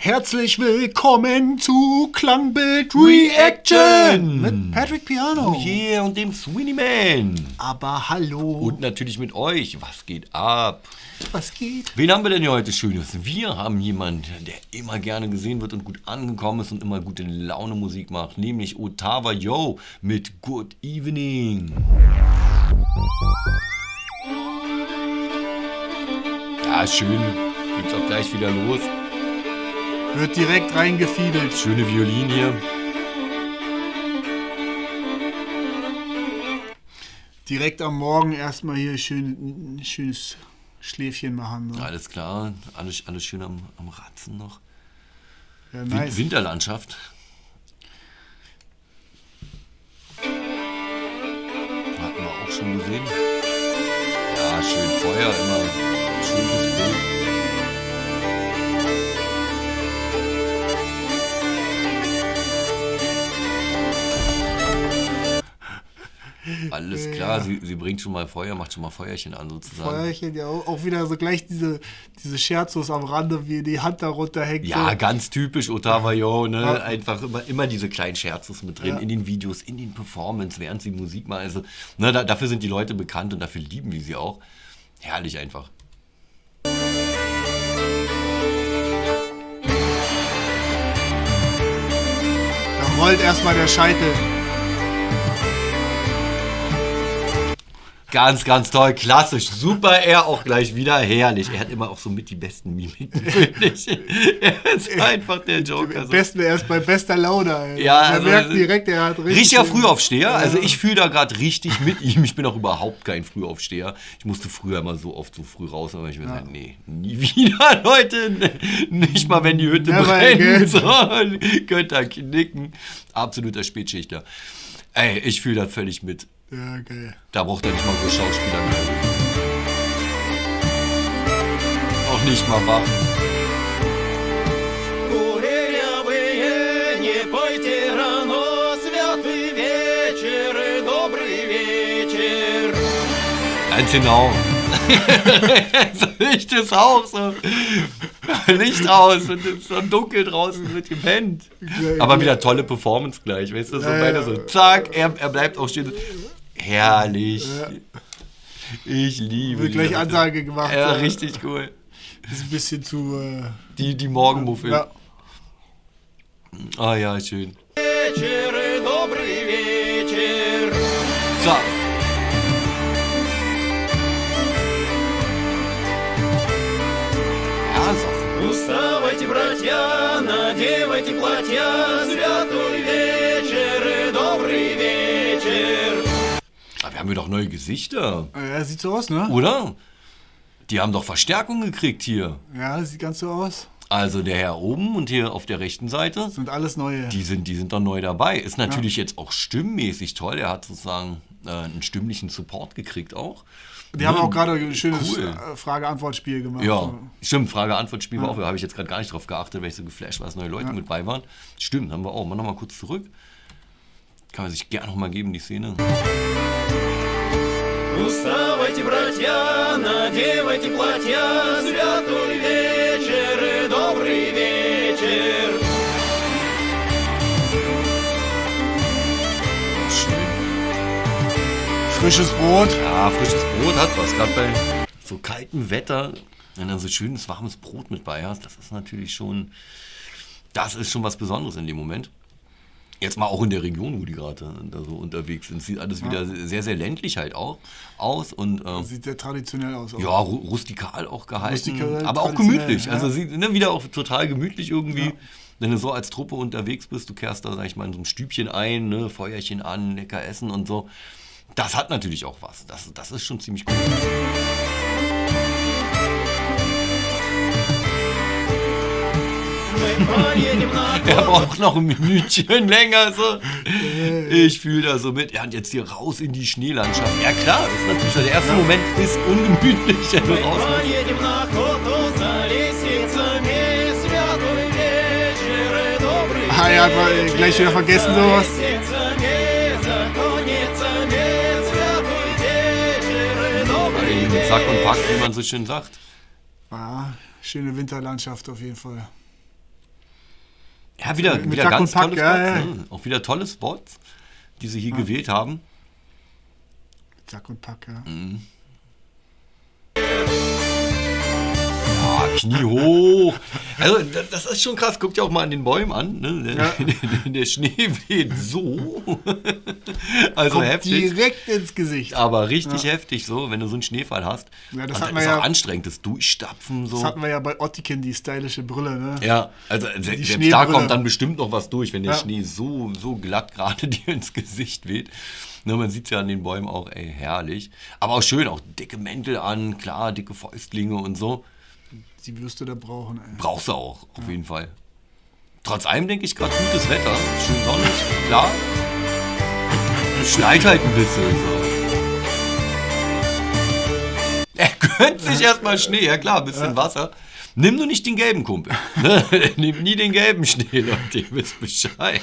Herzlich willkommen zu Klangbild Reaction mit Patrick Piano. Oh yeah, und dem Sweeney Man. Aber hallo. Und natürlich mit euch. Was geht ab? Was geht? Wen haben wir denn hier heute Schönes? Wir haben jemanden, der immer gerne gesehen wird und gut angekommen ist und immer gute Laune Musik macht, nämlich Otava Yo mit Good Evening. Ja, schön. Geht's auch gleich wieder los. Wird direkt reingefiedelt. Schöne Violin hier. Direkt am Morgen erstmal hier ein schönes Schläfchen machen. So. Alles klar, alles schön am Ratzen noch. Ja, nice. Winterlandschaft. Hatten wir auch schon gesehen. Ja, schön Feuer, immer schönes Bild. Alles klar, ja. Sie bringt schon mal Feuer, macht schon mal Feuerchen an sozusagen. Feuerchen, ja, auch wieder so gleich diese Scherzos am Rande, wie die Hand da runterhängt. Ja, so. Ganz typisch Otava Yo, ne? Ja. Einfach immer diese kleinen Scherzos mit drin, in den Videos, in den Performance, während sie Musik machen. Also, ne, dafür sind die Leute bekannt und dafür lieben wir sie auch. Herrlich einfach. Da rollt erstmal der Scheitel. Ganz, ganz toll, klassisch, super, er auch gleich wieder, herrlich. Er hat immer auch so mit die besten Mimiken, finde ich. Er ist einfach der Joker. Am besten erst bei bester Laune. Alter. Ja, Man also, merkt direkt, er hat richtig... Richtiger Frühaufsteher, also ich fühle da gerade richtig mit ihm. Ich bin auch überhaupt kein Frühaufsteher. Ich musste früher immer so oft so früh raus, aber ich mir gesagt, nee, nie wieder, Leute. Nicht mal, wenn die Hütte brennt. So, könnt ihr knicken. Absoluter Spätschichtler. Ey, ich fühle da völlig mit. Ja, geil. Da braucht er nicht mal so Schauspieler mehr. Auch nicht mal wach. Ganz genau. Licht ist auch so. Licht aus und es ist so dunkel draußen, wird gepennt. Aber wieder tolle Performance gleich, weißt du, so beide so, zack, er bleibt auch stehen. Herrlich. Ja. Ich liebe wird gleich Ansage gemacht. Ja, richtig cool. Ist ein bisschen zu... Die Morgenmuffel. Ja. Ah ja, schön. So. Ja, so. Уставайте, братья, надевайте платья, святой вечер, добрый вечер. Wir haben doch neue Gesichter. Ja, sieht so aus, ne? Oder? Die haben doch Verstärkung gekriegt hier. Ja, sieht ganz so aus. Also der Herr oben und hier auf der rechten Seite. Sind alles neue. Die sind doch neu dabei. Ist natürlich jetzt auch stimmmäßig toll. Er hat sozusagen einen stimmlichen Support gekriegt auch. Die haben auch gerade ein schönes Frage-Antwort-Spiel gemacht. Ja, stimmt, Frage-Antwort-Spiel war auch. Da habe ich jetzt gerade gar nicht drauf geachtet, weil ich so geflasht war, dass neue Leute mit bei waren. Stimmt, haben wir auch. Mal nochmal kurz zurück. Kann man sich gerne nochmal geben, die Szene. Уставайте, братья, надевайте платья, святой вечер, добрый вечер. Schön. Frisches Brot. Ja, frisches Brot hat was. Gerade bei so kaltem Wetter, wenn du so schönes, warmes Brot mit bei hast, das ist natürlich schon, was Besonderes in dem Moment. Jetzt mal auch in der Region, wo die gerade da so unterwegs sind. Sieht alles wieder sehr, sehr ländlich halt auch aus. Und, sieht sehr traditionell aus. Auch. Ja, rustikal auch gehalten. Rustikal, aber auch gemütlich. Ja. Also wieder auch total gemütlich irgendwie. Ja. Wenn du so als Truppe unterwegs bist, du kehrst da, sag ich mal, in so ein Stübchen ein, ne, Feuerchen an, lecker essen und so. Das hat natürlich auch was. Das ist schon ziemlich cool. Er braucht noch ein Minütchen länger. So. Ich fühle da so mit. Ja, und jetzt hier raus in die Schneelandschaft. Ja klar, das ist natürlich der erste Moment ist ungemütlich, wenn du raus Ah, ja, hat gleich wieder vergessen sowas. Sack und Pack, wie man so schön sagt. Ja, schöne Winterlandschaft auf jeden Fall. Ja, wieder Mit ganz Sack und Pack, tolle Spots. Ne? Auch wieder tolle Spots, die sie hier gewählt haben. Mit Sack und Pack, ja. Ja, Knie hoch. Also, das ist schon krass. Guckt ja auch mal an den Bäumen an. Ne? Der Schnee weht so. Also Kommt heftig. direkt ins Gesicht. Aber richtig heftig so, wenn du so einen Schneefall hast. Ja, das Und hat man ist ja- auch anstrengend, das Durchstapfen so. Das hatten wir ja bei Ottiken, die stylische Brille, ne? Ja, also selbst Schneebrille. da kommt dann bestimmt noch was durch, wenn der Ja. Schnee so glatt gerade dir ins Gesicht weht. Ne, man sieht es ja an den Bäumen auch, ey, herrlich. Aber auch schön, auch dicke Mäntel an, klar, dicke Fäustlinge und so. Die wirst du da brauchen, ey. Brauchst du auch, auf jeden Fall. Trotz allem denke ich gerade gutes Wetter, schön sonnig, klar. Schneit halt ein bisschen so. Er gönnt sich erstmal Schnee, ja klar, ein bisschen Wasser. Nimm nur nicht den gelben Kumpel. Ne? Nimm nie den gelben Schnee, Leute, ihr wisst Bescheid.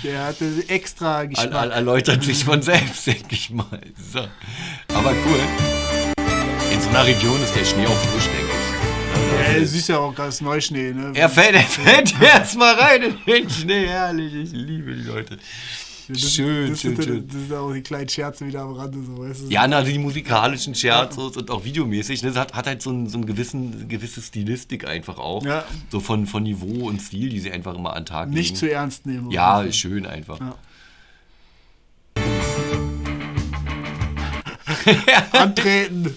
Der hatte extra Geschmack. Erläutert sich von selbst, denke ich mal. So. Aber cool. In so einer Region ist der Schnee auch frisch, denke ich. Ja, du siehst ja auch gerade Neuschnee, ne? Er fällt erstmal rein in den Schnee, herrlich. Ich liebe die Leute. Schön. Das sind auch die kleinen Scherze wieder am Rande, so, weißt du? Ja, die musikalischen Scherze und auch videomäßig. Ne? Das hat halt so eine gewisse Stilistik einfach auch. Ja. So von Niveau und Stil, die sie einfach immer an den Tag legen. Nicht zu ernst nehmen. Ja, oder so. schön einfach. Ja. Antreten.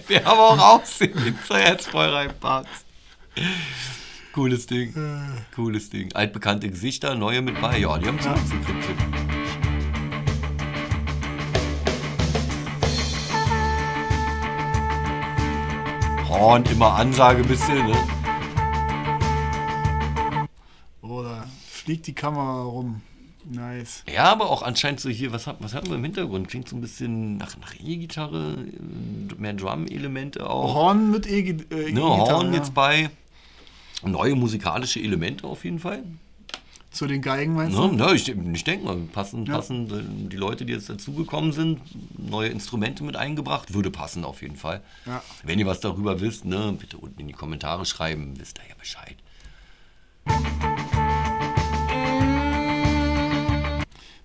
Wir haben auch aussehen zur Herzfeuerei-Parks. Cooles Ding. Cooles Ding. Altbekannte Gesichter, neue mit bei. Ja, die haben es gekriegt. Horn, immer Ansage ein bisschen, ne? Oder fliegt die Kamera rum. Nice. Ja, aber auch anscheinend so hier, was haben wir im Hintergrund? Klingt so ein bisschen nach E-Gitarre, mehr Drum-Elemente auch. Horn mit E-Gitarre. Ne, Horn jetzt bei. Neue musikalische Elemente auf jeden Fall. Zu den Geigen, meinst du? Ne, ich denke mal, passen die Leute, die jetzt dazugekommen sind, neue Instrumente mit eingebracht, würde passen auf jeden Fall. Ja. Wenn ihr was darüber wisst, ne, bitte unten in die Kommentare schreiben, wisst ihr ja Bescheid.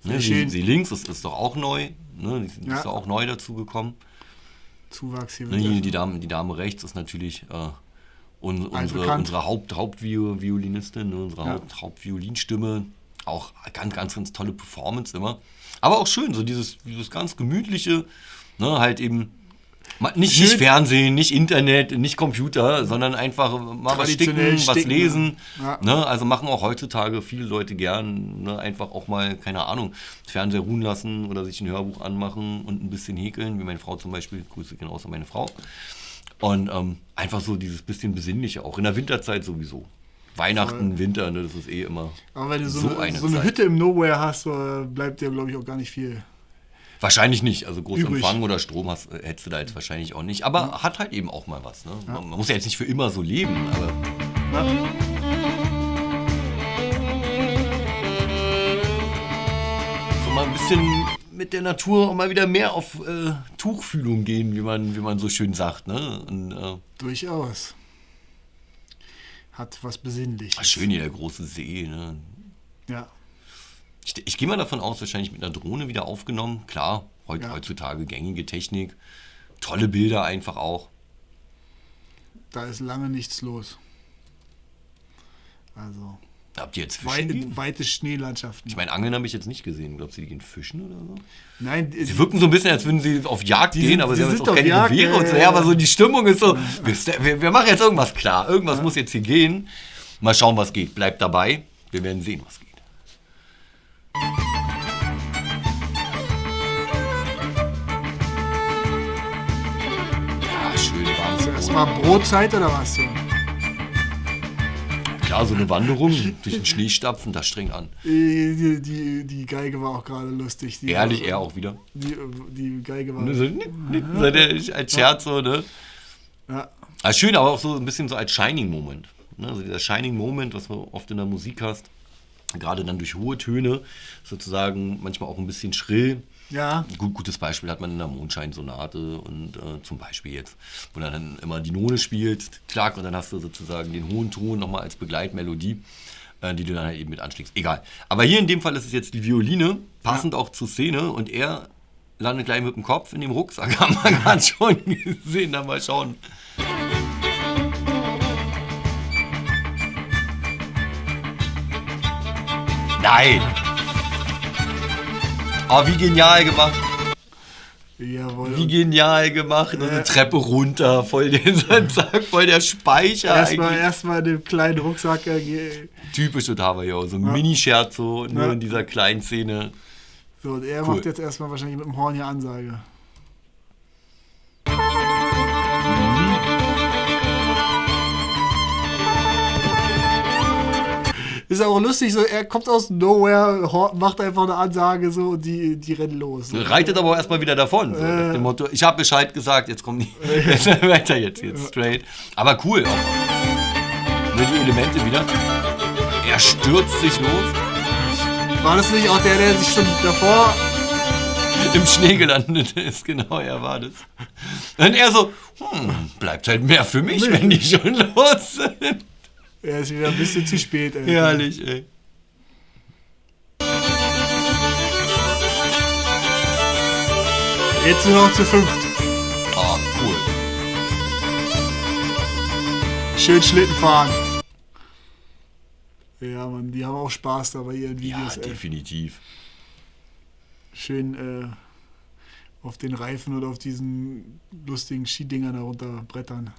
Ne, schön. sie links ist doch auch neu, ne, die Ja. ist doch auch neu dazugekommen. Zuwachs hier. Ne, hier die Dame rechts ist natürlich unsere Hauptviolinistin, ne, unsere Hauptviolinstimme. Auch ganz tolle Performance immer. Aber auch schön, so dieses ganz gemütliche, ne, halt eben nicht Fernsehen, nicht Internet, nicht Computer, sondern einfach mal was Traditionell sticken, was sticken, lesen. ja. Ne, also machen auch heutzutage viele Leute gern, ne, einfach auch mal, keine Ahnung, Fernseher ruhen lassen oder sich ein Hörbuch anmachen und ein bisschen häkeln, wie meine Frau zum Beispiel. Grüße genauso meine Frau. Und einfach so dieses bisschen Besinnliche auch. In der Winterzeit sowieso. Weihnachten, Winter, ne, das ist eh immer Aber wenn du so so eine Zeit. Hütte im Nowhere hast, bleibt dir, glaube ich, auch gar nicht viel. Wahrscheinlich nicht. Also großen Übrig. Empfang oder Strom hättest du da jetzt wahrscheinlich auch nicht. Aber hat halt eben auch mal was. Ne? Man muss ja jetzt nicht für immer so leben. Aber Ja. so mal ein bisschen mit der Natur auch mal wieder mehr auf Tuchfühlung gehen, wie man so schön sagt. Ne? Und, Durchaus. Hat was Besinnliches. schön hier der große See. Ne? Ja. Ich gehe mal davon aus, wahrscheinlich mit einer Drohne wieder aufgenommen. Klar, heutzutage gängige Technik. Tolle Bilder einfach auch. Da ist lange nichts los. Also, Habt ihr jetzt Fischen gehen? weite Schneelandschaften. Ich meine, Angeln habe ich jetzt nicht gesehen. Glaubst du, die gehen fischen oder so? Nein, Sie wirken so ein bisschen, als würden sie auf Jagd Die gehen, sind- aber die sie haben sind jetzt auch auf keine Jagd, Gewehre und so. ja. Ja, aber so die Stimmung ist so, wir machen jetzt irgendwas klar. Irgendwas muss jetzt hier gehen. Mal schauen, was geht. Bleibt dabei. Wir werden sehen, was geht. Ja, schön warmes Brot. erstmal Brotzeit oder was? So? Klar, so eine Wanderung durch den Schnee stapfen, das strengt an. Die Geige war auch gerade lustig. Ehrlich, er auch wieder. Die Geige war... So als Scherz so, ne? Ja. Also schön, aber auch so ein bisschen so als Shining Moment. Ne? Also dieser Shining Moment, was du oft in der Musik hast, gerade dann durch hohe Töne, sozusagen manchmal auch ein bisschen schrill. Ja. Gutes Beispiel hat man in der Mondscheinsonate und zum Beispiel jetzt, wo dann immer die None spielt, klack, und dann hast du sozusagen den hohen Ton nochmal als Begleitmelodie. die du dann halt eben mit anschlägst. Egal. Aber hier in dem Fall ist es jetzt die Violine, passend auch zur Szene und er landet gleich mit dem Kopf in dem Rucksack. Haben wir gerade schon gesehen. Dann mal schauen. Nein! Oh, wie genial gemacht. Jawohl. Wie genial gemacht. Und eine Treppe runter, voll der Speicher. Erstmal den kleinen Rucksack. Typisch Otava, ja. So ein Mini-Scherzo, nur in dieser kleinen Szene. So, und er macht jetzt erstmal wahrscheinlich mit dem Horn hier Ansage. Ist auch lustig, so er kommt aus Nowhere, macht einfach eine Ansage so und die rennen los. Reitet aber auch erstmal wieder davon. So, nach dem Motto, ich habe Bescheid gesagt, jetzt kommen die weiter jetzt straight. Aber cool auch. Nur die Elemente wieder. Er stürzt sich los. War das nicht auch der sich schon davor im Schnee gelandet ist? Genau, er war das. Und er so, bleibt halt mehr für mich, wenn die schon los sind. Er ist wieder ein bisschen zu spät, ey. Herrlich, ey. Jetzt nur noch zu 5. Oh, cool. Schön Schlitten fahren. Ja, Mann, die haben auch Spaß da bei ihren Videos, Ja, definitiv. Schön auf den Reifen oder auf diesen lustigen Skidingern da runter brettern.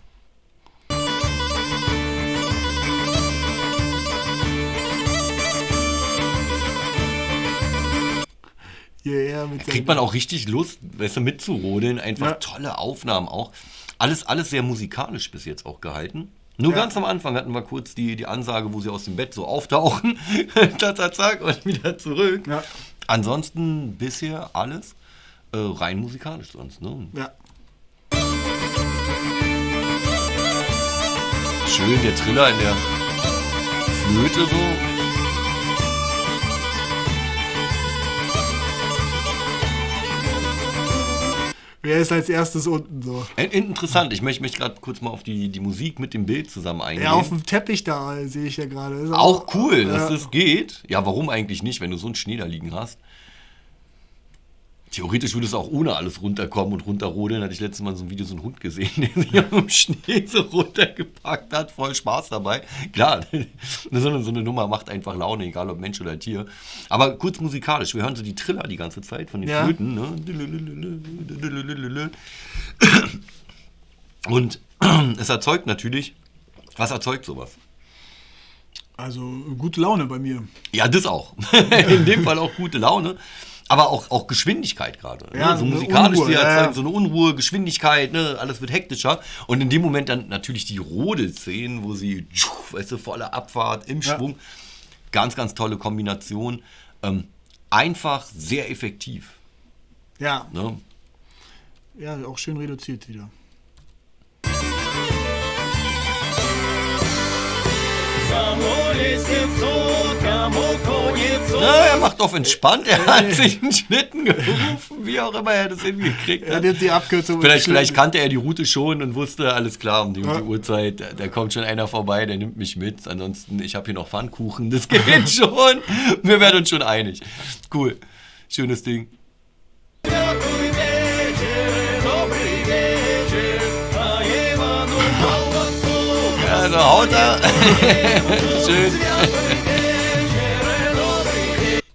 Da kriegt man auch richtig Lust, weißt du, mitzurodeln. Einfach tolle Aufnahmen auch. Alles sehr musikalisch bis jetzt auch gehalten. Nur ganz am Anfang hatten wir kurz die Ansage, wo sie aus dem Bett so auftauchen. Zack, und wieder zurück. Ja. Ansonsten bisher alles rein musikalisch sonst. Ne? Ja. Schön, der Triller in der Flöte so. Wer ist als erstes unten so? Interessant, ich möchte gerade kurz mal auf die Musik mit dem Bild zusammen eingehen. Ja, auf dem Teppich da sehe ich ja gerade. Auch cool, dass das geht. Ja, warum eigentlich nicht, wenn du so einen Schnee da liegen hast? Theoretisch würde es auch ohne alles runterkommen und runterrodeln. Hatte ich letztes Mal so ein Video, so einen Hund gesehen, der sich am Schnee so runtergepackt hat. Voll Spaß dabei. Klar, so eine Nummer macht einfach Laune, egal ob Mensch oder Tier. Aber kurz musikalisch. Wir hören so die Triller die ganze Zeit von den Flöten. Ne? Und es erzeugt natürlich, was erzeugt sowas? Also gute Laune bei mir. Ja, das auch. In dem Fall auch gute Laune. Aber auch Geschwindigkeit gerade. Ja, ne? So musikalisch, die erzeugen so eine Unruhe, Geschwindigkeit, ne? Alles wird hektischer. Und in dem Moment dann natürlich die Rodelszenen, wo sie, weißt du, volle Abfahrt im Schwung. Ganz, ganz tolle Kombination. Einfach sehr effektiv. Ja. Ne? Ja, auch schön reduziert wieder. Ja, er macht auf entspannt, er hat sich einen Schlitten gerufen, wie auch immer er das hingekriegt hat. Er hat die Abkürzung. Vielleicht kannte er die Route schon und wusste, alles klar, um die Uhrzeit, da kommt schon einer vorbei, der nimmt mich mit. Ansonsten, ich habe hier noch Pfannkuchen, das geht schon. Wir werden uns schon einig. Cool, schönes Ding. Also haut er. Schön.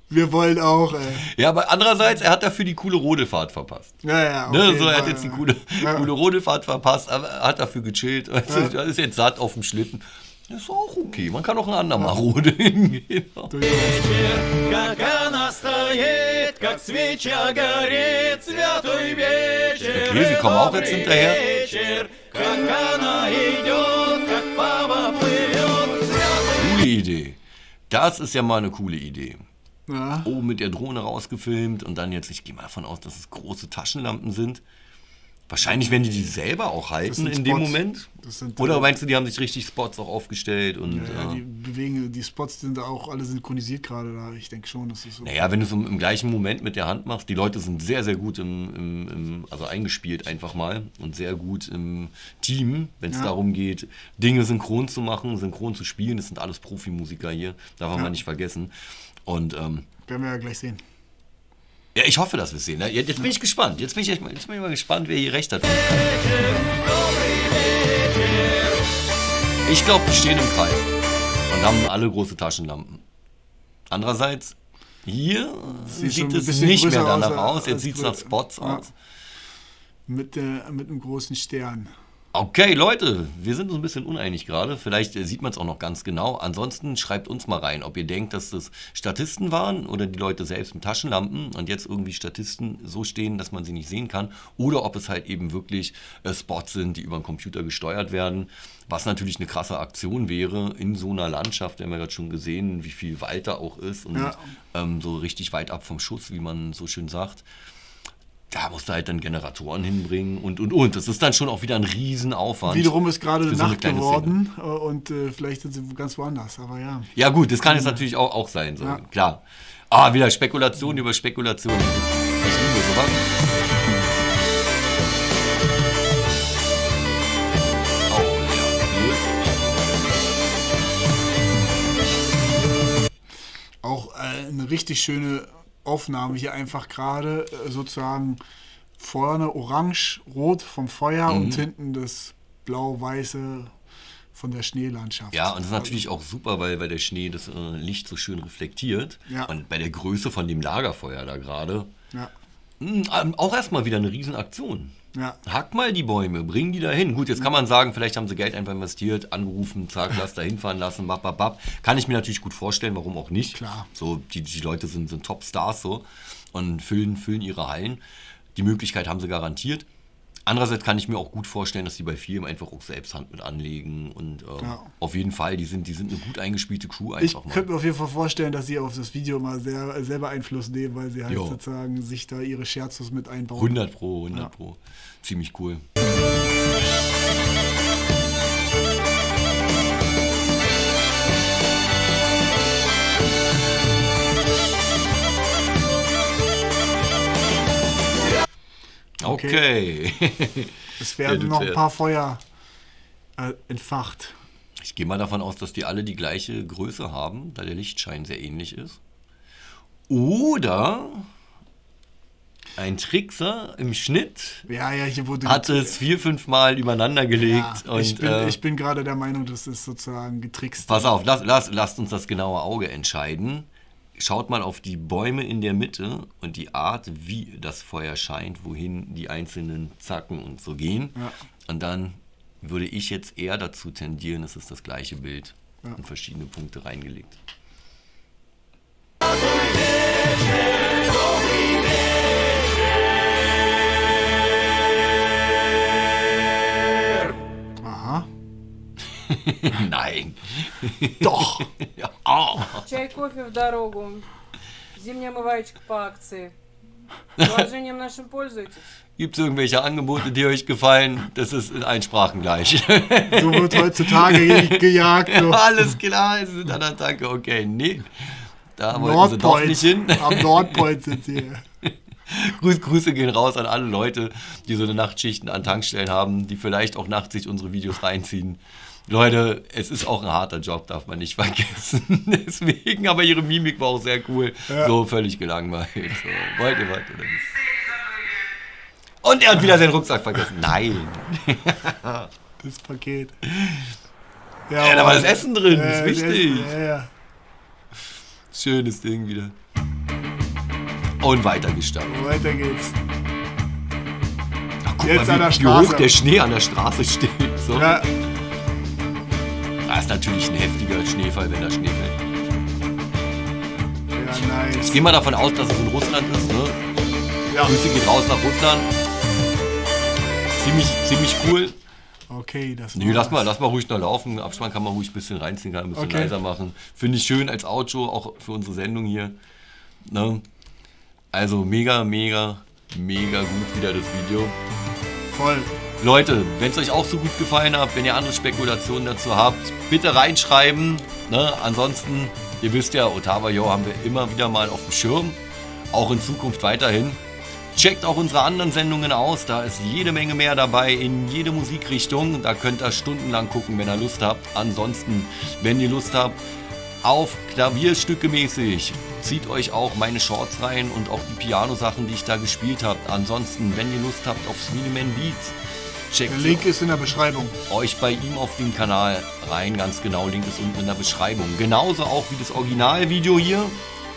Wir wollen auch, ey. Ja, aber andererseits, er hat dafür die coole Rodelfahrt verpasst. Ja, ne, so, er hat jetzt die coole Rodelfahrt verpasst, aber er hat dafür gechillt. Er ist jetzt satt auf dem Schlitten. Das ist auch okay. Man kann auch ein andermal rodeln. Genau. Okay, sie kommen auch jetzt hinterher. Coole Idee. Das ist ja mal eine coole Idee. Ja. Oben mit der Drohne rausgefilmt und dann jetzt, ich gehe mal davon aus, dass es große Taschenlampen sind. Wahrscheinlich werden die selber auch halten in dem Spots. Moment. Das sind, Oder meinst du, die haben sich richtig Spots auch aufgestellt? Und, ja, die Spots sind auch alle synchronisiert gerade da. Ich denke schon, dass es so. Naja, wenn du es im gleichen Moment mit der Hand machst, die Leute sind sehr, sehr gut also eingespielt einfach mal und sehr gut im Team, wenn es darum geht, Dinge synchron zu machen, synchron zu spielen. Das sind alles Profimusiker hier, darf man mal nicht vergessen. Und werden wir ja gleich sehen. ja, ich hoffe, dass wir es sehen. Jetzt bin ich gespannt. Jetzt bin ich mal gespannt, wer hier recht hat. Ich glaube, die stehen im Kreis und haben alle große Taschenlampen. Andererseits, hier sieht es nicht mehr danach aus. Jetzt sieht es nach Spots aus. Mit einem großen Stern. Okay, Leute, wir sind uns ein bisschen uneinig gerade. Vielleicht sieht man es auch noch ganz genau. Ansonsten schreibt uns mal rein, ob ihr denkt, dass das Statisten waren oder die Leute selbst mit Taschenlampen und jetzt irgendwie Statisten so stehen, dass man sie nicht sehen kann. Oder ob es halt eben wirklich Spots sind, die über den Computer gesteuert werden. Was natürlich eine krasse Aktion wäre in so einer Landschaft. Wir haben ja gerade schon gesehen, wie viel Wald da auch ist und so richtig weit ab vom Schuss, wie man so schön sagt. Da musst du halt dann Generatoren hinbringen und. Das ist dann schon auch wieder ein Riesenaufwand. Wiederum ist gerade so Nacht geworden und vielleicht sind sie ganz woanders, aber ja. Ja gut, das kann jetzt natürlich auch sein, so. Ja. Klar. Wieder Spekulation über Spekulation. Ich liebe sowas. Auch eine richtig schöne Aufnahme hier einfach gerade, sozusagen vorne orange-rot vom Feuer und hinten das blau-weiße von der Schneelandschaft. Ja, und das ist natürlich auch super, weil der Schnee das Licht so schön reflektiert. Ja. Und bei der Größe von dem Lagerfeuer da gerade, Ja, auch erstmal wieder eine Riesenaktion. ja. Hack mal die Bäume, bring die da hin. Gut, jetzt kann man sagen, vielleicht haben sie Geld einfach investiert, angerufen, zack, lass da hinfahren lassen, bap. Kann ich mir natürlich gut vorstellen, warum auch nicht. Klar. So, die Leute sind Top-Stars so und füllen ihre Hallen. Die Möglichkeit haben sie garantiert. Andererseits kann ich mir auch gut vorstellen, dass die bei vielen einfach auch selbst Hand mit anlegen und auf jeden Fall, die sind eine gut eingespielte Crew einfach Ich könnte mir auf jeden Fall vorstellen, dass sie auf das Video mal selber Einfluss nehmen, weil sie halt sozusagen sich da ihre Scherzos mit einbauen. 100 Pro. Ziemlich cool. Okay. Es werden noch ein paar Feuer entfacht. Ich gehe mal davon aus, dass die alle die gleiche Größe haben, da der Lichtschein sehr ähnlich ist. Oder ein Trickser im Schnitt Hier wurde hat es 4-5 Mal übereinander gelegt. Ja, und, ich bin gerade der Meinung, das ist sozusagen getrickst. Pass auf, lasst uns das genaue Auge entscheiden. Schaut mal auf die Bäume in der Mitte und die Art, wie das Feuer scheint, wohin die einzelnen Zacken und so gehen. Ja. Und dann würde ich jetzt eher dazu tendieren, es ist das gleiche Bild in verschiedene Punkte reingelegt. Aha. Nein. Doch. Ja. Чай, кофе в дорогу. Зимняя омываечка по акции. Положением нашим пользуйтесь. Gibt es irgendwelche Angebote, die euch gefallen? Das ist in allen Sprachen gleich. So wird heutzutage gejagt. So. Alles klar, es sind an der Tanke. Okay, nee. Da wollten sie doch nicht hin. Am Nordpoint sind sie. Grüße gehen raus an alle Leute, die so eine Nachtschichten an Tankstellen haben, die vielleicht auch nachts sich unsere Videos reinziehen. Leute, es ist auch ein harter Job, darf man nicht vergessen. Deswegen, aber ihre Mimik war auch sehr cool. Ja. So völlig gelangweilt. So, wollt ihr was oder nicht? Und er hat wieder seinen Rucksack vergessen. Nein. Das Paket. Ja, da war das Essen drin, das ist wichtig. Ja. Schönes Ding wieder. Und weiter gestartet. Weiter geht's. Ach, guck Jetzt mal, wie hoch der Schnee an der Straße steht. So. Ja. Das ist natürlich ein heftiger Schneefall, wenn da Schnee fällt. Ja, nice. Ich gehe mal davon aus, dass es in Russland ist. Ne? Ja. Grüße geht raus nach Russland. Ziemlich cool. Okay, das Nee, lass mal ruhig noch laufen. Abspann kann man ruhig ein bisschen reinziehen, kann ein bisschen leiser machen. Finde ich schön als Outro, auch für unsere Sendung hier. Ne? Also mega gut wieder das Video. Voll. Leute, wenn es euch auch so gut gefallen hat, wenn ihr andere Spekulationen dazu habt, bitte reinschreiben. Ne? Ansonsten, ihr wisst ja, Ottawa Yo haben wir immer wieder mal auf dem Schirm. Auch in Zukunft weiterhin. Checkt auch unsere anderen Sendungen aus. Da ist jede Menge mehr dabei in jede Musikrichtung. Da könnt ihr stundenlang gucken, wenn ihr Lust habt. Ansonsten, wenn ihr Lust habt, auf Klavierstücke mäßig, zieht euch auch meine Shorts rein und auch die Piano-Sachen, die ich da gespielt habe. Ansonsten, wenn ihr Lust habt auf Sweetyman Beats, checkt Der Link ist in der Beschreibung. euch bei ihm auf den Kanal rein. Ganz genau, Link ist unten in der Beschreibung. Genauso auch wie das Originalvideo hier.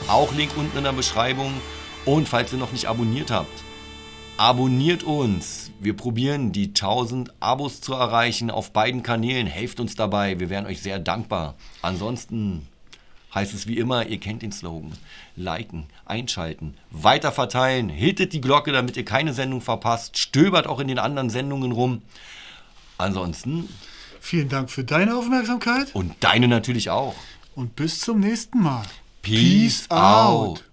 Auch Link unten in der Beschreibung. Und falls ihr noch nicht abonniert habt, abonniert uns. Wir probieren die 1000 Abos zu erreichen auf beiden Kanälen. Helft uns dabei. Wir wären euch sehr dankbar. Ansonsten heißt es wie immer, ihr kennt den Slogan. Liken, einschalten, weiterverteilen, hittet die Glocke, damit ihr keine Sendung verpasst. Stöbert auch in den anderen Sendungen rum. Ansonsten Vielen Dank für deine Aufmerksamkeit und deine natürlich auch. und bis zum nächsten Mal. Peace out.